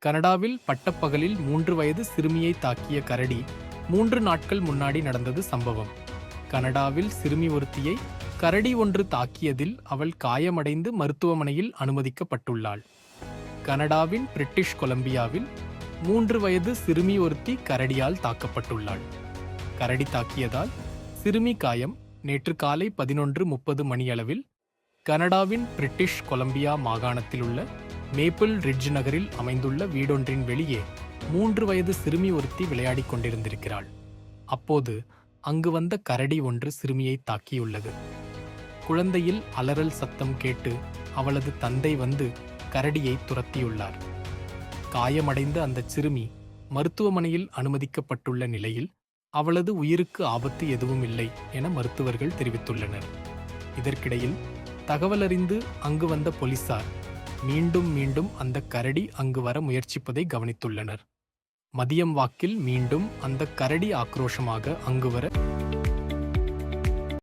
கனடாவில் பட்டப்பகலில் 3 வயது சிறுமியை தாக்கிய கரடி 3 நாட்கள் முன்னாடி நடந்தது சம்பவம். கனடாவில் சிறுமி ஒருத்தியை கரடி ஒன்று தாக்கியதில் அவள் காயமடைந்து மருத்துவமனையில் அனுமதிக்கப்பட்டுள்ளாள். கனடாவின் பிரிட்டிஷ் கொலம்பியாவில் 3 வயது சிறுமி ஒருத்தி கரடியால் தாக்கப்பட்டுள்ளாள். கரடி தாக்கியதால் சிறுமி காயம் நேற்று காலை 11:30 மணியளவில் கனடாவின் பிரிட்டிஷ் கொலம்பியா மாகாணத்தில் உள்ள மேப்பிள் ரிட்ஜ் நகரில் அமைந்துள்ள வீடொன்றின் வெளியே 3 வயது சிறுமி ஒருத்தி விளையாடிக் கொண்டிருந்திருக்கிறாள். அப்போது அங்கு வந்த கரடி ஒன்று சிறுமியை தாக்கியுள்ளது. குழந்தையில் அலறல் சத்தம் கேட்டு அவளது தந்தை வந்து கரடியை துரத்தியுள்ளார். காயமடைந்த அந்த சிறுமி மருத்துவமனையில் அனுமதிக்கப்பட்டுள்ள நிலையில் அவளது உயிருக்கு ஆபத்து எதுவும் இல்லை என மருத்துவர்கள் தெரிவித்துள்ளனர். இதற்கிடையில் தகவலறிந்து அங்கு வந்த போலீசார் மீண்டும் அந்த கரடி அங்கு வர முயற்சிப்பதை கவனித்துள்ளனர். மதியம் வாக்கில் மீண்டும் அந்த கரடி ஆக்ரோஷமாக அங்கு வர